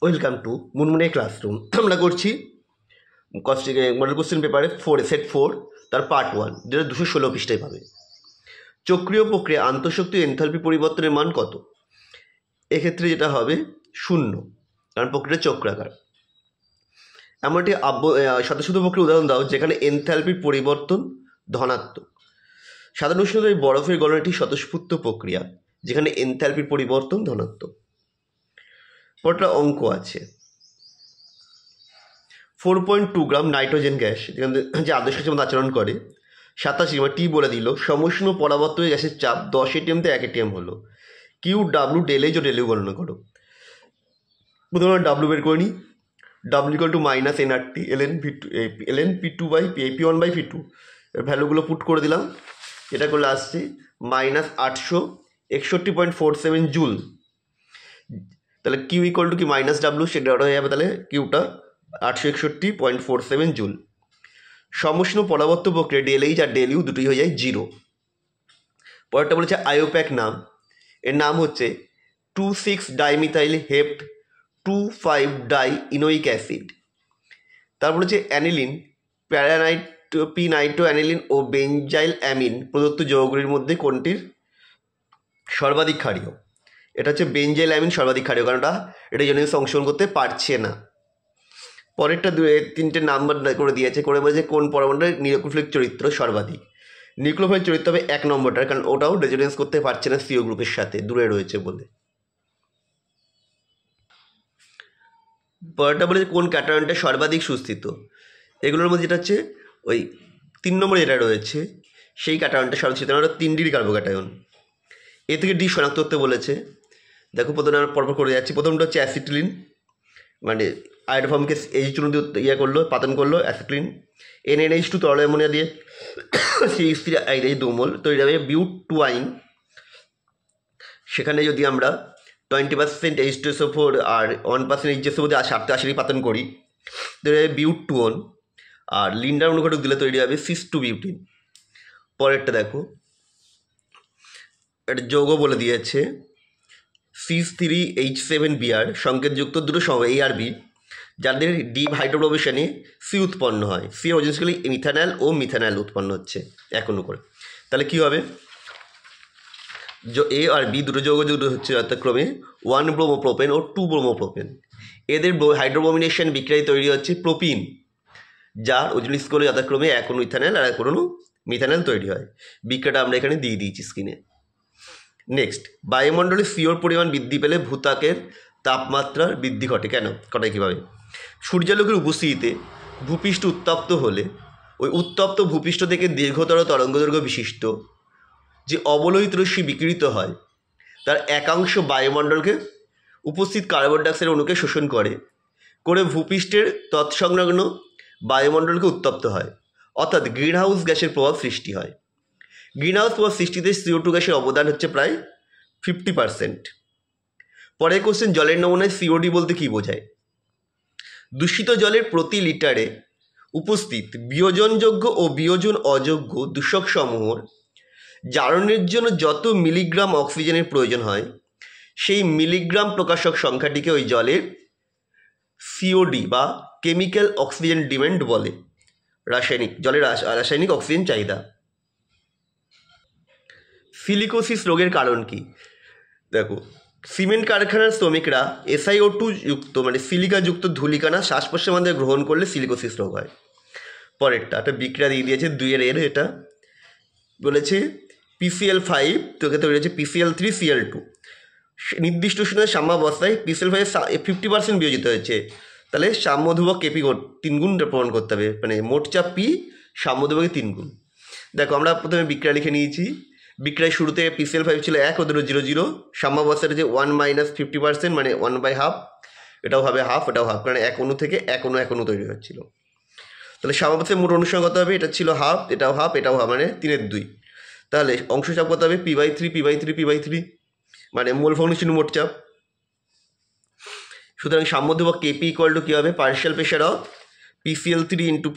Welcome to মুনমুনে classroom. আমরা করছি model question পেপারে সেট 4 তার পার্ট 1, যেটা 216 পৃষ্ঠায় পাবে। চক্রীয় প্রক্রিয়া আন্তঃশক্তি এনথালপি পরিবর্তনের মান কত? এক্ষেত্রে যেটা হবে 0, কারণ প্রক্রিয়া চক্রাকার। এমন একটি স্বতঃসিদ্ধ প্রক্রিয়া উদাহরণ দাও যেখানে এনথালপির পরিবর্তন ধনাত্মক। সাধারণ উষ্ণতায় বরফের গলন একটি স্বতঃস্ফূর্ত প্রক্রিয়া যেখানে এনথালপির পরিবর্তন ধনাত্মক। পরটা অঙ্ক আছে 4.2 গ্রাম নাইট্রোজেন গ্যাস যে আদর্শ গ্যাসের মধ্যে আচরণ করে 87 টি বলে দিল সমুষ্ণ পরাবর্তক গ্যাসের চাপ 10 ATM থেকে 1 ATM হলো। কিউ ডাব্লু ডেল ও ডেল গণনা করো। প্রথমে আমরা ডাব্লু বের করে নিই। W equal to minus NRT ln P2 by P1 by P2 এর ভ্যালুগুলো পুট করে দিলাম। এটা করলে আসছে মাইনাস 861.47 জুল। তাহলে কিউ ইকুয়াল টু কি মাইনাস ডাব্লু, সেটা হয়ে যাবে তাহলে কিউটা 861.47 জুল। সমুষ্ণ পরাবর্তক প্রক্রিয়া ডেলএইচ আর ডেল ইউ দুটোই হয়ে যায় 0। পরেরটা বলেছে আয়োপ্যাক নাম, এর নাম হচ্ছে 2,6-ডাইমিথাইল হেপ্ট 2,5-ডাইইনোইক অ্যাসিড। তারপর হচ্ছে অ্যানিলিন, পিনাইট্রো অ্যানিলিন ও বেনজাইল অ্যামিন প্রদত্ত যৌগগুলির মধ্যে কোনটির সর্বাধিক ক্ষারীয়? এটা হচ্ছে বেনজাইল অ্যামিন সর্বাধিক ক্ষারীয়, কারণ এটা জেনেটিক্স অংশগ্রহণ করতে পারছে না। পরেরটা 3টে নাম্বার করে দিয়েছে, করে বলেছে কোন পরমাণুর নিউক্লিওফিলিক চরিত্র সর্বাধিক। নিউক্লিওফিলিক চরিত্র হবে 1 নম্বরটার, কারণ ওটাও রেজোনেন্স করতে পারছে না সিও গ্রুপের সাথে, দূরে রয়েছে বলে। পরেরটা বলেছে কোন ক্যাটায়নটা সর্বাধিক সুস্থিত। এগুলোর মধ্যে যেটা হচ্ছে ওই 3 নম্বরে যেটা রয়েছে সেই ক্যাটায়নটা সর্বাধিক সুস্থিত, ওটা 3D কার্বোক্যাটায়ন। এ থেকে ডি শনাক্ত করতে বলেছে। দেখো প্রথমে আমরা পরপর করে যাচ্ছি। প্রথমটা হচ্ছে অ্যাসিটিলিন, মানে আয়োডোফর্মকে H2 দিয়ে করলো, পাতন করলো অ্যাসিটিলিন। NaNH2 তরল অ্যামোনিয়া দিয়ে CH3 2 মোল তৈরি হবে বিউট 2 আইন। সেখানে যদি আমরা 20% H2SO4 আর 1% HSO দিয়ে 80 পাতন করি তৈরি হবে বিউট 2 আর লিন্ডার অনুঘটক দিলে তৈরি হবে সিস2 বিউটিন। পরেরটা দেখো, একটা যৌগ বলে দিয়েছে C3H7Br সংকেতযুক্ত দুটো সময় A আর B, যাদের ডিপ হাইড্রোপ্রবেশনে সি উৎপন্ন হয়। সি এর অরিজিনালি মিথানল ও মিথানল উৎপন্ন হচ্ছে এখনও করে। তাহলে কী হবে, এ আর বি দুটো যৌগ যুক্ত হচ্ছে যথাক্রমে 1 ব্রোমোপ্রোপেন ও 2 ব্রোমোপ্রোপেন। এদের হাইড্রোব্রোমিনেশন বিক্রিয়ায় তৈরি হচ্ছে প্রোপিন, যার অরিজিনাল স্কোরে যথাক্রমে এক অণু ইথানল আর এক অণু মিথানল তৈরি হয়। বিক্রিয়াটা আমরা এখানে দিয়ে দিয়েছি স্ক্রিনে। নেক্সট, বায়ুমণ্ডলে সিওর পরিমাণ বৃদ্ধি পেলে ভূত্বকের তাপমাত্রার বৃদ্ধি ঘটে। কেন ঘটায় কীভাবে? সূর্যালোকের উপস্থিতিতে ভূপৃষ্ঠ উত্তপ্ত হলে ওই উত্তপ্ত ভূপৃষ্ঠ থেকে দীর্ঘতর তরঙ্গদৈর্ঘ্য বিশিষ্ট যে অবলোহিত রশ্মি বিকিরিত হয় তার একাংশ বায়ুমণ্ডলকে উপস্থিত কার্বন ডাইঅক্সাইড অণুকে শোষণ করে ভূপৃষ্ঠের তৎসংলগ্ন বায়ুমণ্ডলকে উত্তপ্ত হয়, অর্থাৎ গ্রিনহাউস গ্যাসের প্রভাব সৃষ্টি হয়। গ্রিনহাউস প্রভাব সৃষ্টিতে CO2 গ্যাসের অবদান হচ্ছে প্রায় 50%। পরের কোশ্চেন, জলের নমুনায় COD বলতে কী বোঝায়? দূষিত জলের প্রতি লিটারে উপস্থিত বিয়োজনযোগ্য ও বিয়োজন অযোগ্য দূষক সমূহর জারণের জন্য যত মিলিগ্রাম অক্সিজেনের প্রয়োজন হয় সেই মিলিগ্রাম প্রকাশক সংখ্যাটিকে ওই জলের COD বা কেমিক্যাল অক্সিজেন ডিমান্ড বলে। জলের রাসায়নিক অক্সিজেন চাহিদা। সিলিকোসিস রোগের কারণ কি? দেখো, সিমেন্ট কারখানার শ্রমিকরা SiO2 যুক্ত মানে সিলিকাযুক্ত ধূলিকণা শ্বাস প্রশ্বাসের মাধ্যমে গ্রহণ করলে সিলিকোসিস রোগ হয়। পরেরটা একটা বিক্রিয়া দিয়ে দিয়েছে 2 এটা বলেছে PCl5 তোকে তৈরি হচ্ছে PCl3Cl2। নির্দিষ্ট উষ্ণতায় সাম্যাবস্থায় PCl5 50% বিয়োজিত হয়েছে। তাহলে সাম্যধ্রুবক KP 3 গুণ প্রমাণ করতে হবে, মানে মোট চাপ P সাম্যধ্রুবকে 3 গুণ। দেখো আমরা প্রথমে বিক্রিয়া লিখে নিয়েছি। বিক্রিয়ায় শুরুতে PCl5 ছিল 1, ওদের 0 0। সাম্যাবস্থাটা যে 1 - 50% মানে 1/2, এটাও হবে হাফ, এটাও হাফ, কারণ এক অণু থেকে এক অণু তৈরি হচ্ছিল। তাহলে সাম্যাবস্থায় মোট অনুসংখ্যা কত হবে? এটা ছিল হাফ, এটাও হাফ, এটাও হাফ, মানে 3/2। তাহলে অংশ চাপ কত হবে? P/3 মানে মোল ফাংশন মোট চাপ। সুতরাং সাম্যধ্রুবক KP ইকুয়াল টু কী হবে? Partial pressure of PCl3 into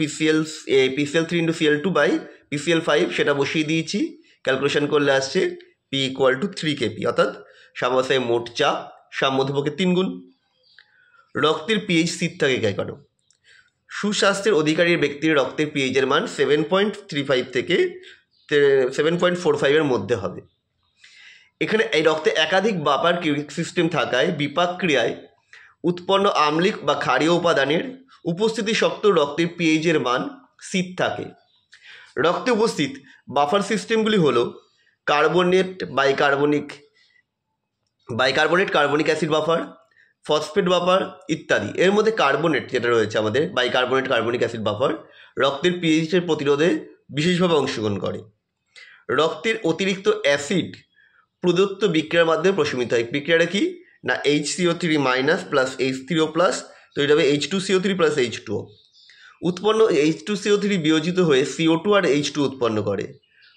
Cl2 by PCl5, সেটা বসিয়ে দিয়েছি। ক্যালকুলেশন করলে আসছে P ইকুয়াল টু 3 KP, অর্থাৎ সাম্যাবস্থায় মোট চাপ সাম্যধ্রুবকের 3 গুণ। রক্তের পিএইচ স্থির থাকে কেন? সুস্বাস্থ্যের অধিকারী ব্যক্তির রক্তের পিএইচের মান 7.35 থেকে 7.45 মধ্যে হবে। এখানে এই রক্তে একাধিক বাফার কিউরিক সিস্টেম থাকায় বিপাক ক্রিয়ায় উৎপন্ন আম্লিক বা ক্ষারীয় উপাদানের উপস্থিতি সত্ত্বেও রক্তের পিএইচের মান স্থির থাকে। রক্তে উপস্থিত বাফার সিস্টেমগুলি হল carbonate carbonic acid buffer, phosphate buffer ইত্যাদি। এর মধ্যে কার্বনেট যেটা রয়েছে আমাদের বাইকার্বনেট কার্বনিক অ্যাসিড বাফার রক্তের পিএইচের প্রতিরোধে বিশেষভাবে অংশগ্রহণ করে। রক্তের অতিরিক্ত অ্যাসিড প্রদত্ত বিক্রিয়ার মাধ্যমে প্রশমিত হয়। বিক্রিয়াটা কি না HCO3- প্লাস H3O+ তৈরি হবে H2CO3 প্লাস H2O। উৎপন্ন H2CO3 বিয়োজিত হয়ে CO2 আর H2 উৎপন্ন করে।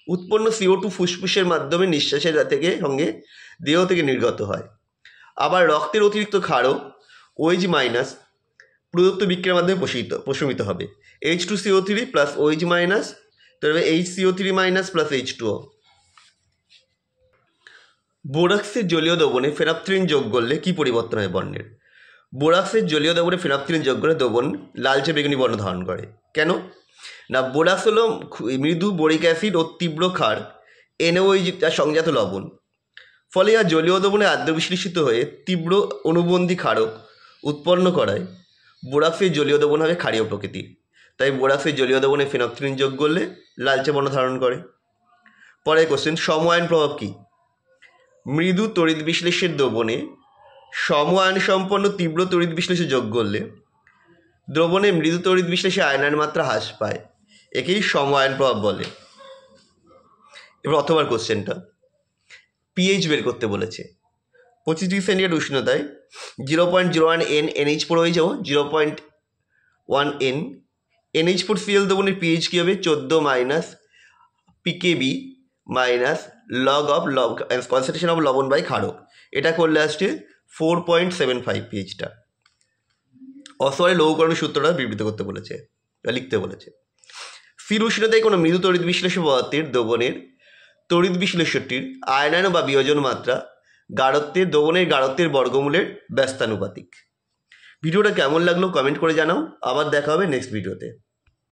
উৎপন্ন CO2 ফুসফুসের মাধ্যমে নিঃশ্বাসের সঙ্গে দেহ থেকে নির্গত হয়। আবার রক্তের অতিরিক্ত ক্ষারক OH- প্রদত্ত বিক্রিয়ার মাধ্যমে প্রশমিত হবে। H2CO3 প্লাস OH- তৈরি হবে HCO3- প্লাস H2O। বোরাক্সের জলীয় দ্রবণে ফেনাপথ্রিন যোগ করলে কি পরিবর্তন হয় বর্ণের? বোরাক্সের জলীয় দ্রবণে ফেনাপথ্রিন যোগ করে দ্রবণ লালচে বেগুনি বর্ণ ধারণ করে। কেন না বোরাক্স হলো মৃদু বোরিক অ্যাসিড ও তীব্র ক্ষার NaOH সংজাত লবণ। ফলে আর জলীয় দ্রবণে আদ্র বিশ্লেষিত হয়ে তীব্র অনুবন্ধী ক্ষারক উৎপন্ন করায় বোরাক্সের জলীয় দ্রবণ হবে ক্ষারীয় প্রকৃতির। তাই বোরাক্সের জলীয় দ্রবণে ফেনাপথ্রিন যোগ করলে লালচে বর্ণ ধারণ করে। পরের কোশ্চেন, সমআয়ন প্রভাব কী? মৃদু তড়িৎ বিশ্লেষের দ্রবণে সমআয়ন সম্পন্ন তীব্র তড়িৎ বিশ্লেষে যোগ করলে দ্রবণে মৃদু তড়িৎ বিশ্লেষে আয়নের মাত্রা হ্রাস পায়। একেই সমআয়ন প্রভাব বলে। এবার অথবার কোশ্চেনটা পিএইচ বের করতে বলেছে। 25 ডিগ্রি সেন্টিগ্রেড উষ্ণতায় 0.01 N NH4 হয়ে যাবো 0.1 N NH4Cl দ্রবণের পিএইচ কী হবে 14 pKb log of concentration of লবণ বাই ক্ষারক। এটা করলে আসছে 4.75 পিএইচটা। অসহায় লৌহকরণের সূত্রটা বিবৃত করতে বলেছে, লিখতে বলেছে। স্থির উষ্ণতায় কোনো মৃদু তড়িৎ বিশ্লেষণ পদার্থের দ্রবণের তড়িৎ বিশ্লেষণটির আয়নায়ন বা বিয়োজন মাত্রা দ্রবণের গাঢ়ত্বের বর্গমূলের ব্যস্তানুপাতিক। ভিডিওটা কেমন লাগলো কমেন্ট করে জানাও। আবার দেখা হবে নেক্সট ভিডিওতে।